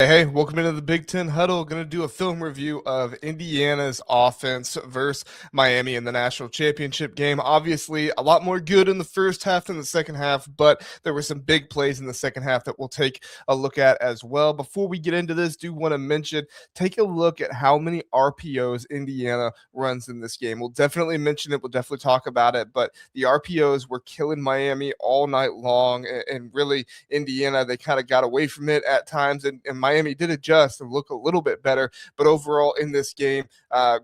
Hey, welcome into the Big Ten Huddle. Going to do a film review of Indiana's offense versus Miami in the national championship game. Obviously, a lot more good in the first half than the second half, but there were some big plays in the second half that we'll take a look at as well. Before we get into this, do want to mention, take a look at how many RPOs Indiana runs in this game. We'll definitely mention it. We'll definitely talk about it, but the RPOs were killing Miami all night long, and really Indiana, they kind of got away from it at times, and Miami did adjust and look a little bit better. But overall in this game,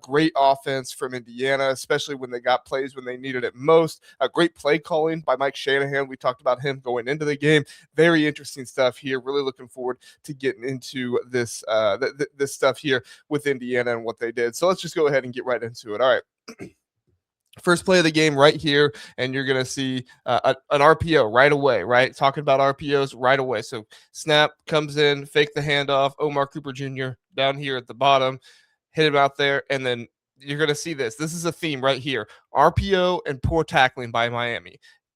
great offense from Indiana, especially when they got plays when they needed it most. Great play calling by Mike Shanahan. We talked about him going into the game. Very interesting stuff here. Really looking forward to getting into this this stuff here with Indiana and what they did. So let's just go ahead and get right into it. All right. First play of the game right here, and you're going to see an RPO right away, right? Talking about RPOs right away. So snap comes in, fake the handoff, Omar Cooper Jr. down here at the bottom, hit him out there, and then you're going to see this. This is a theme right here. RPO and poor tackling by Miami.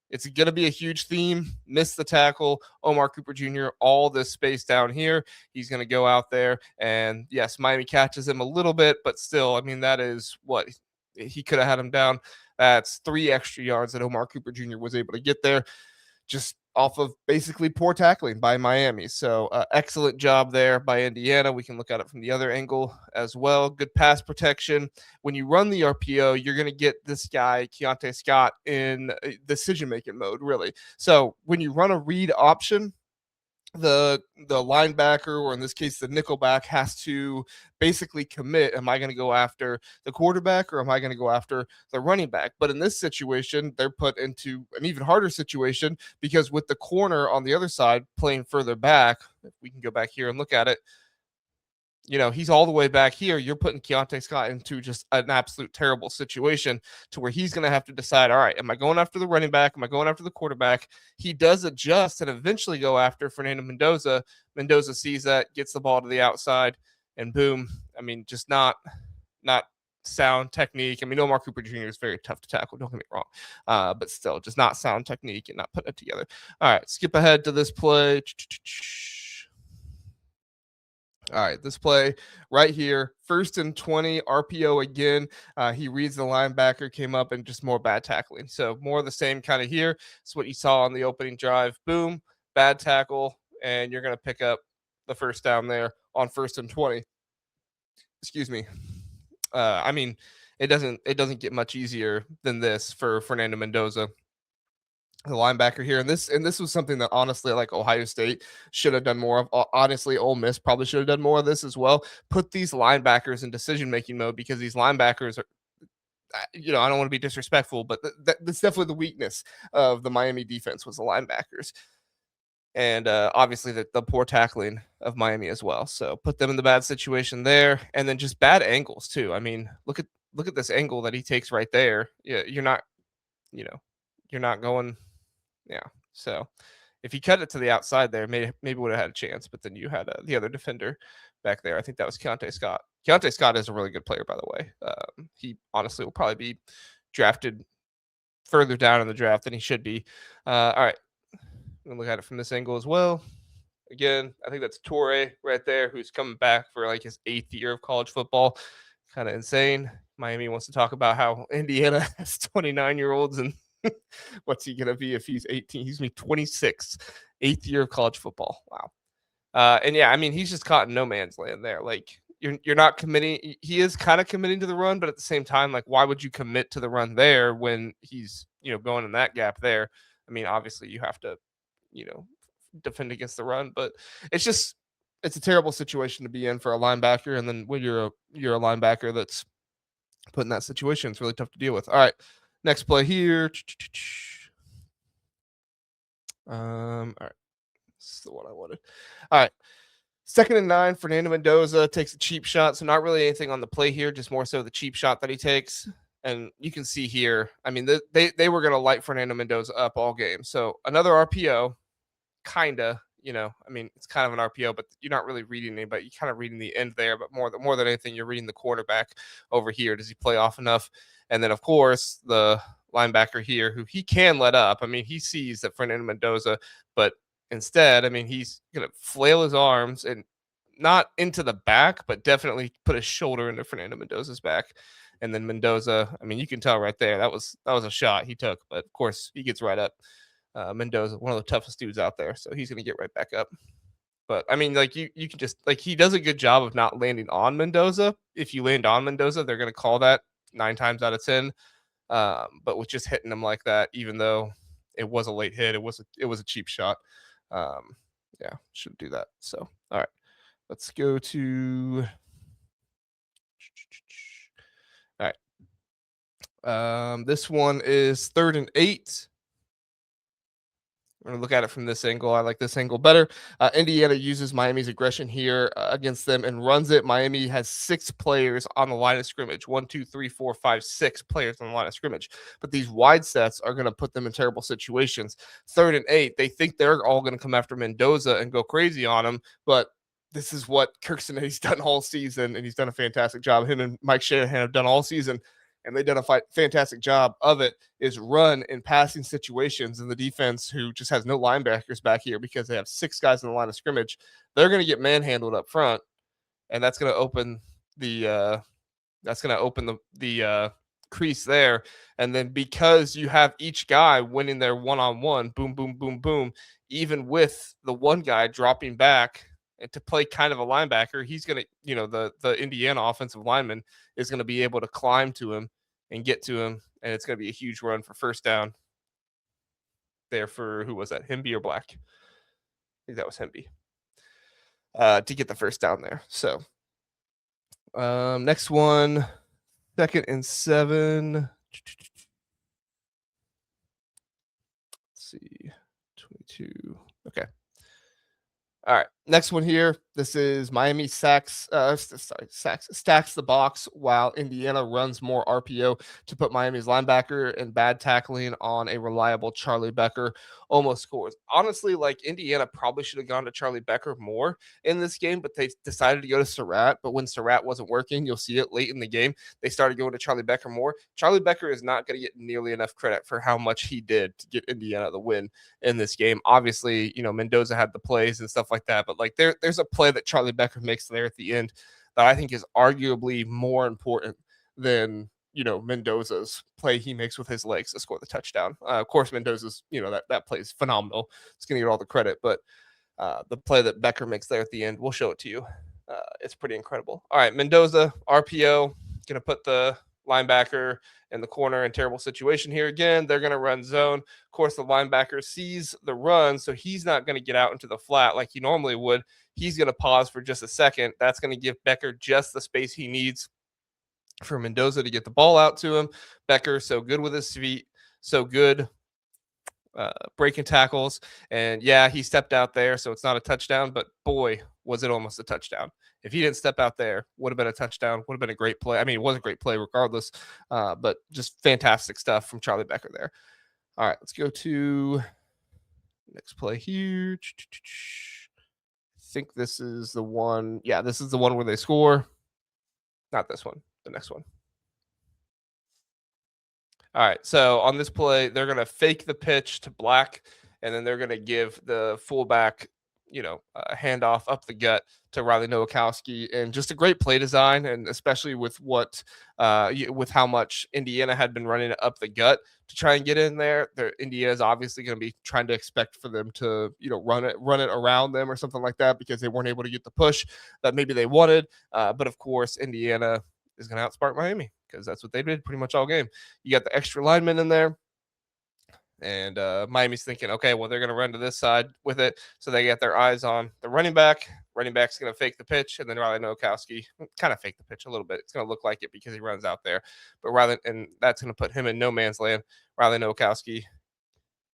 It's going to be a huge theme. Miss the tackle. Omar Cooper Jr., all this space down here. He's going to go out there, and yes, Miami catches him a little bit, but still, I mean, that is what – he could have had him down. That's 3 extra yards that Omar Cooper Jr. was able to get there just off of basically poor tackling by Miami. So excellent job there by Indiana. We can look at it from the other angle as well. Good pass protection. When you run the RPO, you're going to get this guy, Keontae Scott, in decision-making mode, really. So when you run a read option, the linebacker, or in this case the nickelback, has to basically commit, am I going to go after the quarterback or am I going to go after the running back? But in this situation, they're put into an even harder situation because with the corner on the other side playing further back, if we can go back here and look at it, you know, he's all the way back here. You're putting Keontae Scott into just an absolute terrible situation to where he's going to have to decide, all right, am I going after the running back? Am I going after the quarterback? He does adjust and eventually go after Fernando Mendoza. Mendoza sees that, gets the ball to the outside, and boom. I mean, just not sound technique. I mean, Omar Cooper Jr. is very tough to tackle, don't get me wrong. But still, just not sound technique and not putting it together. All right, skip ahead to this play. All right, this play right here, 1st and 20, RPO again. He reads the linebacker, came up, and just more bad tackling. So more of the same kind of here. It's what you saw on the opening drive. Boom, bad tackle, and you're going to pick up the first down there on 1st and 20. Excuse me. I mean, it doesn't get much easier than this for Fernando Mendoza, the linebacker here. And this was something that honestly, like, Ohio State should have done more of. Honestly, Ole Miss probably should have done more of this as well. Put these linebackers in decision-making mode, because these linebackers are, you know, I don't want to be disrespectful, but that's definitely the weakness of the Miami defense, was the linebackers. And obviously the poor tackling of Miami as well. So put them in the bad situation there, and then just bad angles too. I mean, look at this angle that he takes right there. Yeah, you're not going. Yeah. So if you cut it to the outside there, maybe would have had a chance. But then you had the other defender back there. I think that was Keontae Scott. Keontae Scott is a really good player, by the way. He honestly will probably be drafted further down in the draft than he should be. All right. I'm going to look at it from this angle as well. Again, I think that's Torre right there, who's coming back for like his 8th year of college football. Kind of insane. Miami wants to talk about how Indiana has 29-year-olds, and what's he going to be if he's 18? He's going to be 26, 8th year of college football. Wow. And yeah, I mean, he's just caught in no man's land there. Like, you're not committing. He is kind of committing to the run, but at the same time, like, why would you commit to the run there when he's, going in that gap there? I mean, obviously you have to, defend against the run, but it's a terrible situation to be in for a linebacker. And then when you're a linebacker that's put in that situation, it's really tough to deal with. All right. Next play here. All right. This is the one I wanted. All right. 2nd and 9, Fernando Mendoza takes a cheap shot. So not really anything on the play here, just more so the cheap shot that he takes. And you can see here, I mean, they were going to light Fernando Mendoza up all game. So another RPO, kind of, I mean, it's kind of an RPO, but you're not really reading anybody. You're kind of reading the end there, but more than anything, you're reading the quarterback over here. Does he play off enough? And then, of course, the linebacker here, who he can let up. I mean, he sees that Fernando Mendoza, but instead, I mean, he's going to flail his arms and not into the back, but definitely put his shoulder into Fernando Mendoza's back. And then Mendoza, I mean, you can tell right there that was a shot he took, but of course he gets right up. Mendoza, one of the toughest dudes out there, so he's gonna get right back up. But I mean, like you can just like he does a good job of not landing on Mendoza. If you land on Mendoza, they're gonna call that 9 times out of 10. But with just hitting him like that, even though it was a late hit, it was a cheap shot. Um, yeah, should do that. So all right, let's go to all right. This one is 3rd and 8. I'm going to look at it from this angle. I like this angle better. Indiana uses Miami's aggression here against them and runs it. Miami has 6 players on the line of scrimmage. 1, 2, 3, 4, 5, 6 players on the line of scrimmage. But these wide sets are going to put them in terrible situations. 3rd and 8, they think they're all going to come after Mendoza and go crazy on him. But this is what Kirkson has done all season, and he's done a fantastic job. Him and Mike Shanahan have done all season, and they've done a fantastic job of it, is run in passing situations. And the defense, who just has no linebackers back here because they have 6 guys in the line of scrimmage, they're going to get manhandled up front, and that's going to open the crease there. And then because you have each guy winning their one-on-one, boom, boom, boom, boom, even with the one guy dropping back and to play kind of a linebacker, he's going to, the Indiana offensive lineman is going to be able to climb to him and get to him. And it's going to be a huge run for first down there for, who was that? Hemby or Black? I think that was Hemby. To get the first down there. So next one, 2nd and 7. Let's see. 22. Okay. All right. Next one here. This is Miami stacks the box while Indiana runs more RPO to put Miami's linebacker and bad tackling on a reliable Charlie Becker. Almost scores. Honestly, like Indiana probably should have gone to Charlie Becker more in this game, but they decided to go to Surratt. But when Surratt wasn't working, you'll see it late in the game, they started going to Charlie Becker more. Charlie Becker is not going to get nearly enough credit for how much he did to get Indiana the win in this game. Obviously, Mendoza had the plays and stuff like that, but like there's a play that Charlie Becker makes there at the end that I think is arguably more important than Mendoza's play he makes with his legs to score the touchdown. Of course, Mendoza's that play is phenomenal. It's going to get all the credit, but the play that Becker makes there at the end, we'll show it to you. It's pretty incredible. All right, Mendoza RPO, going to put the linebacker in the corner in terrible situation here again. They're going to run zone. Of course, the linebacker sees the run, so he's not going to get out into the flat like he normally would. He's going to pause for just a second. That's going to give Becker just the space he needs for Mendoza to get the ball out to him. Becker, so good with his feet, so good breaking tackles. And yeah, he stepped out there, so it's not a touchdown, but boy, was it almost a touchdown. If he didn't step out there, would have been a touchdown, would have been a great play. I mean, it was a great play regardless, but just fantastic stuff from Charlie Becker there. All right, let's go to next play here. I think this is the one. Yeah, this is the one where they score. Not this one, the next one. All right, so on this play, they're going to fake the pitch to Black, and then they're going to give the fullback, handoff up the gut to Riley Nowakowski, and just a great play design, and especially with with how much Indiana had been running up the gut to try and get in there. Indiana is obviously going to be trying to expect for them to, run it around them or something like that because they weren't able to get the push that maybe they wanted. But of course, Indiana is going to outsmart Miami because that's what they did pretty much all game. You got the extra linemen in there. And Miami's thinking, okay, well, they're going to run to this side with it. So they get their eyes on the running back. Running back's going to fake the pitch. And then Riley Nowakowski kind of fake the pitch a little bit. It's going to look like it because he runs out there. But and that's going to put him in no man's land. Riley Nowakowski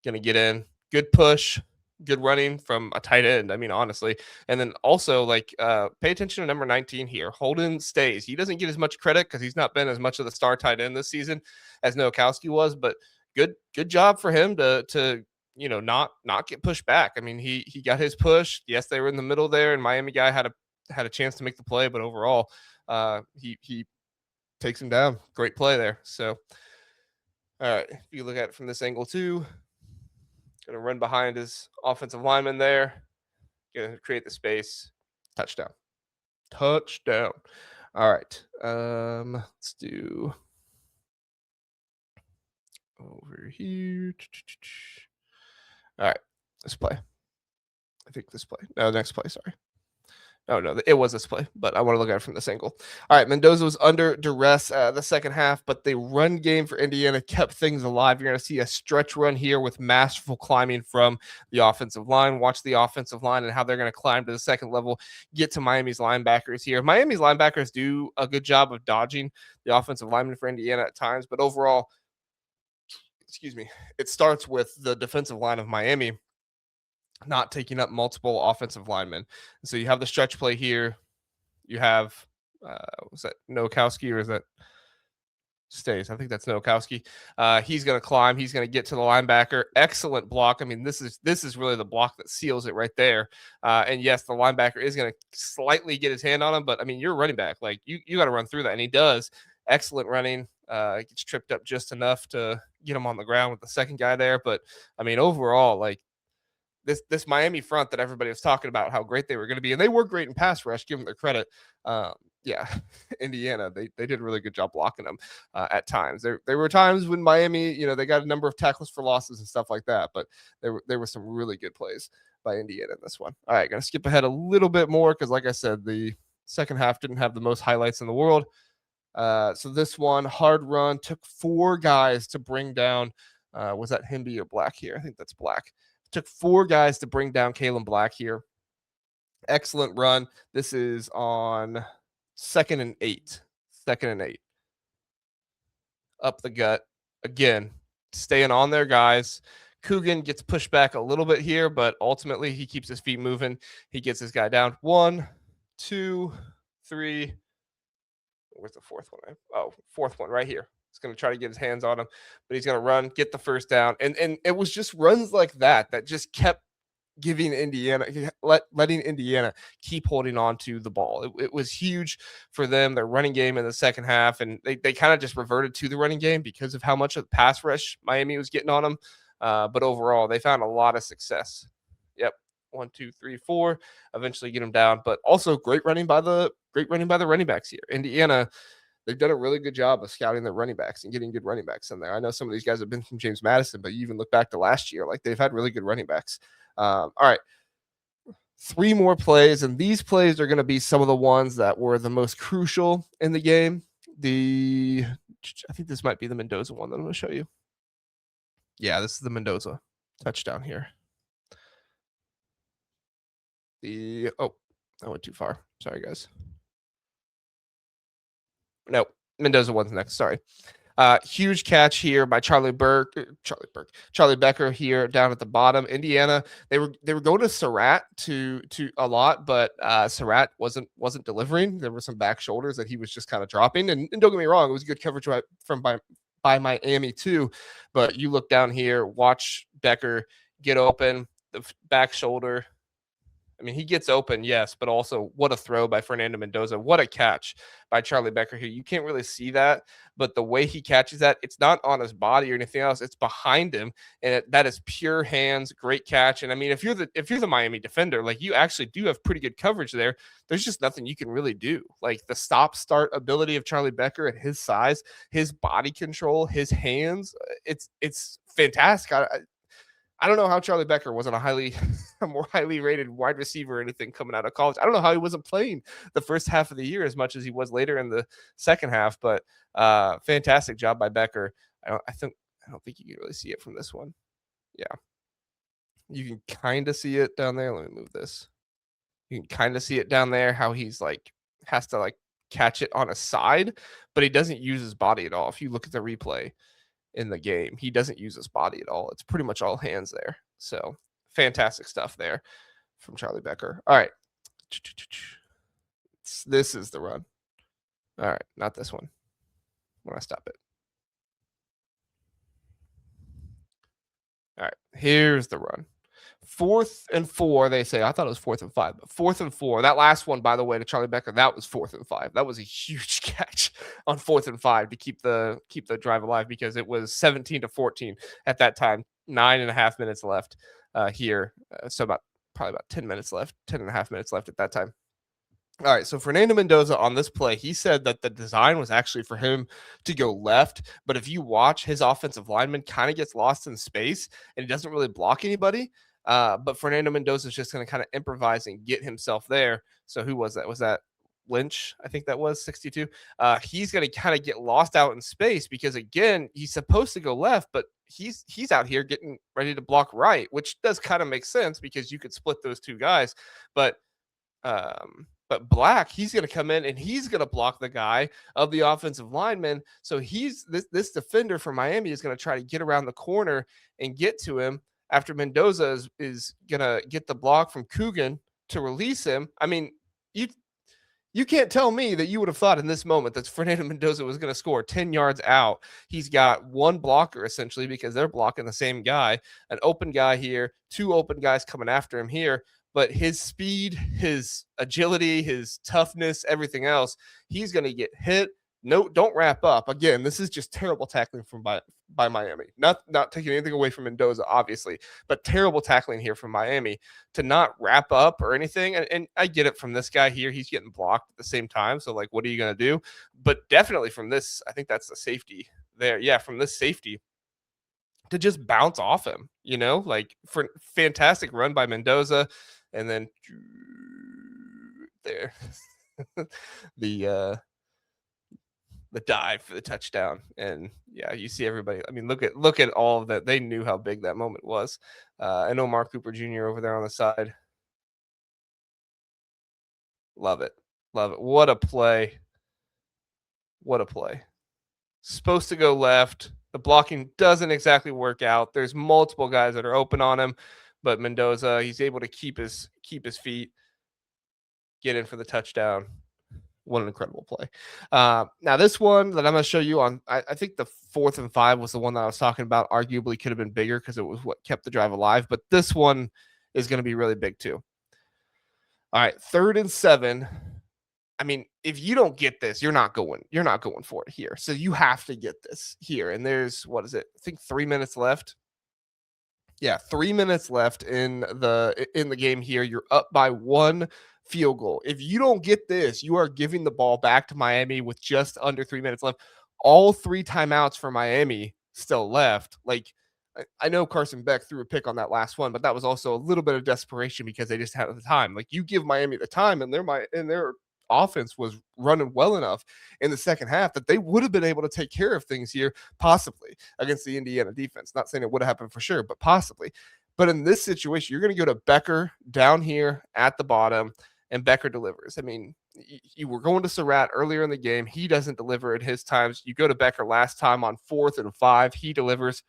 going to get in. Good push. Good running from a tight end. I mean, honestly. And then also, pay attention to number 19 here. Holden Stays. He doesn't get as much credit because he's not been as much of the star tight end this season as Nowakowski was. But good job for him to not get pushed back. I mean, he got his push. Yes, they were in the middle there, and Miami guy had a chance to make the play, but overall, he takes him down. Great play there. So, all right, if you look at it from this angle too, gonna run behind his offensive lineman there, gonna create the space, touchdown. Touchdown. All right. Let's do over here. All right. Let's play. I think this play. No, next play. Sorry. Oh, no, it was this play, but I want to look at it from this angle. All right, Mendoza was under duress the second half, but the run game for Indiana kept things alive. You're going to see a stretch run here with masterful climbing from the offensive line. Watch the offensive line and how they're going to climb to the second level, get to Miami's linebackers here. Miami's linebackers do a good job of dodging the offensive lineman for Indiana at times, but overall, it starts with the defensive line of Miami not taking up multiple offensive linemen. And so you have the stretch play here. You have, was that Nowakowski or is that Stays? I think that's Nowakowski. He's going to climb. He's going to get to the linebacker. Excellent block. I mean, this is really the block that seals it right there. And yes, the linebacker is going to slightly get his hand on him, but I mean, you're a running back. Like you got to run through that, and he does. Excellent running. Gets tripped up just enough to get him on the ground with the second guy there. But I mean, overall, like this Miami front that everybody was talking about how great they were going to be, and they were great in pass rush, give them their credit. Yeah, Indiana, they did a really good job blocking them at times. There were times when Miami, they got a number of tackles for losses and stuff like that, but there were some really good plays by Indiana in this one. All right, going to skip ahead a little bit more because, like I said, the second half didn't have the most highlights in the world. So this one, hard run, took 4 guys to bring down, was that Himby or Black here? I think that's Black. Took 4 guys to bring down Kalen Black here. Excellent run. This is on 2nd and 8. 2nd and 8. Up the gut. Again, staying on there, guys. Coogan gets pushed back a little bit here, but ultimately he keeps his feet moving. He gets this guy down. 1, 2, 3. Where's the fourth one? Oh, fourth one right here. He's going to try to get his hands on him, but he's going to run, get the first down. And it was just runs like that just kept giving Indiana, letting Indiana keep holding on to the ball. It was huge for them, their running game in the second half, and they kind of just reverted to the running game because of how much of the pass rush Miami was getting on them. But overall, they found a lot of success. Yep. 1, 2, 3, 4. Eventually get them down, but also great running by the running backs here. Indiana, they've done a really good job of scouting their running backs and getting good running backs in there. I know some of these guys have been from James Madison, but you even look back to last year, like they've had really good running backs. All right. 3 more plays, and these plays are going to be some of the ones that were the most crucial in the game. I think this might be the Mendoza one that I'm going to show you. Yeah, this is the Mendoza touchdown here. I went too far. Sorry, guys. No, Mendoza one's next. Sorry. Huge catch here by Charlie Becker here down at the bottom. Indiana, they were going to Surratt to a lot, but Surratt wasn't delivering. There were some back shoulders that he was just kind of dropping. And don't get me wrong, it was good coverage by Miami too. But you look down here, watch Becker get open, the back shoulder. I mean, he gets open, yes, but also what a throw by Fernando Mendoza. What a catch by Charlie Becker here. You can't really see that, but the way he catches that, it's not on his body or anything else. It's behind him, and that is pure hands. Great catch. And I mean, if you're the Miami defender, like you actually do have pretty good coverage there. There's just nothing you can really do. Like the stop-start ability of Charlie Becker at his size, his body control, his hands, it's fantastic. I don't know how Charlie Becker wasn't a more highly rated wide receiver or anything coming out of college. I don't know how he wasn't playing the first half of the year as much as he was later in the second half, but fantastic job by Becker. I don't think you can really see it from this one. Yeah. You can kind of see it down there. Let me move this. You can kind of see it down there, how he's has to catch it on a side, but he doesn't use his body at all. If you look at the replay in the game, he doesn't use his body at all. It's pretty much all hands there. So fantastic stuff there from Charlie Becker. All right. This is the run. All right. Not this one. When I stop it. All right. Here's the run. 4th and 4, they say. I thought it was 4th and 5, but 4th and 4. That last one, by the way, to Charlie Becker, that was 4th and 5. That was a huge catch on 4th and 5 to keep the drive alive because it was 17-14 at that time. 9.5 minutes left here. So probably about 10 minutes left, 10.5 minutes left at that time. All right, so Fernando Mendoza on this play, he said that the design was actually for him to go left, but if you watch, his offensive lineman kind of gets lost in space and he doesn't really block anybody. But Fernando Mendoza is just going to kind of improvise and get himself there. So who was that? Was that Lynch? I think that was 62. He's going to kind of get lost out in space because again, he's supposed to go left, but he's out here getting ready to block right, which does kind of make sense because you could split those two guys, but Black, he's going to come in and he's going to block the guy of the offensive lineman. So he's this defender from Miami is going to try to get around the corner and get to him after Mendoza is going to get the block from Coogan to release him. I mean, you can't tell me that you would have thought in this moment that Fernando Mendoza was going to score 10 yards out. He's got one blocker essentially because they're blocking the same guy, an open guy here, two open guys coming after him here. But his speed, his agility, his toughness, everything else, he's going to get hit. No, don't wrap up. Again, this is just terrible tackling from by Miami. Not taking anything away from Mendoza, obviously, but terrible tackling here from Miami to not wrap up or anything. And I get it from this guy here. He's getting blocked at the same time. So, like, what are you going to do? But definitely from this, I think that's the safety there. Yeah, from this safety to just bounce off him, like for fantastic run by Mendoza. And then there, the dive for the touchdown, and yeah, you see everybody. I mean, look at all of that. They knew how big that moment was. And Omar Cooper Jr. over there on the side, love it. What a play! What a play! Supposed to go left. The blocking doesn't exactly work out. There's multiple guys that are open on him. But Mendoza, he's able to keep his feet, get in for the touchdown. What an incredible play. Now, this one that I'm going to show you on, I think the 4th and 5 was the one that I was talking about. Arguably could have been bigger because it was what kept the drive alive. But this one is going to be really big too. All right, 3rd and 7. I mean, if you don't get this, you're not going for it here. So you have to get this here. And there's, what is it? I think 3 minutes left. Yeah, 3 minutes left in the game here. You're up by 1 field goal. If you don't get this, you are giving the ball back to Miami with just under 3 minutes left. All 3 timeouts for Miami still left. Like, I know Carson Beck threw a pick on that last one, but that was also a little bit of desperation because they just had the time. Like, you give Miami the time, and their offense was running well enough in the second half that they would have been able to take care of things here, possibly against the Indiana defense. Not saying it would have happened for sure, but possibly. But in this situation, you're going to go to Becker down here at the bottom, and Becker delivers. I mean, you were going to Surratt earlier in the game. He doesn't deliver at his times. You go to Becker last time on 4th and 5. He delivers.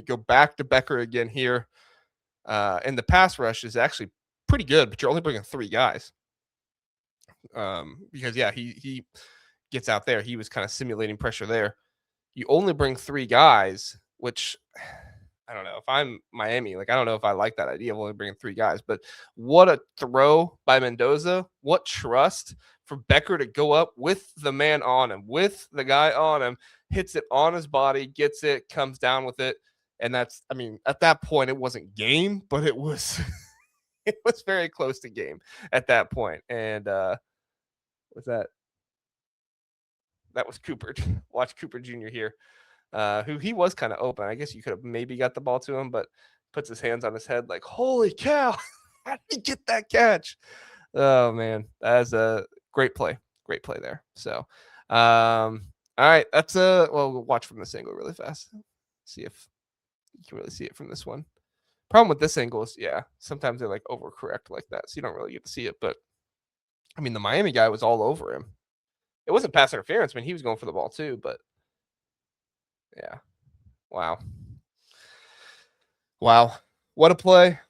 Go back to Becker again here. And the pass rush is actually pretty good, but you're only bringing 3 guys. Because yeah, he gets out there. He was kind of simulating pressure there. You only bring 3 guys, which I don't know if I'm Miami. Like, I don't know if I like that idea of only bringing 3 guys, but what a throw by Mendoza. What trust for Becker to go up with the man on him, with the guy on him, hits it on his body, gets it, comes down with it. And that's, I mean, at that point, it wasn't game, but it was, it was very close to game at that point. And, was that was Cooper. Watch Cooper Jr. here, who he was kind of open. I guess you could have maybe got the ball to him, but puts his hands on his head like, holy cow, how did he get that catch? Oh, man, that's a great play. Great play there. So, all right, that's we'll watch from this angle really fast. See if you can really see it from this one. Problem with this angle is, yeah, sometimes they like overcorrect like that, so you don't really get to see it, but I mean, the Miami guy was all over him. It wasn't pass interference. I mean, he was going for the ball too, but yeah. Wow. What a play.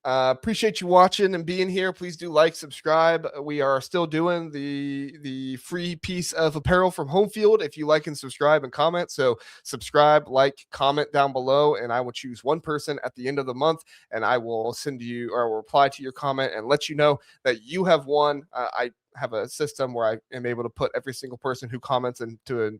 Appreciate you watching and being here. Please do like, subscribe. We are still doing the free piece of apparel from Home Field if you like and subscribe and comment. So subscribe, like, comment down below, and I will choose one person at the end of the month, and I will send you or I will reply to your comment and let you know that you have won. I have a system where I am able to put every single person who comments into a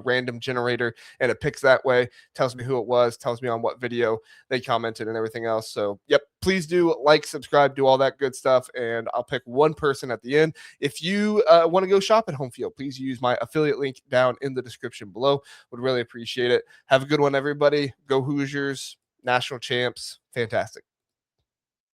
random generator, and it picks that way, tells me who it was, tells me on what video they commented and everything else. So, yep, please do like, subscribe, do all that good stuff, and I'll pick one person at the end. If you want to go shop at Home Field, please use my affiliate link down in the description below. Would really appreciate it. Have a good one, everybody. Go Hoosiers, national champs. Fantastic.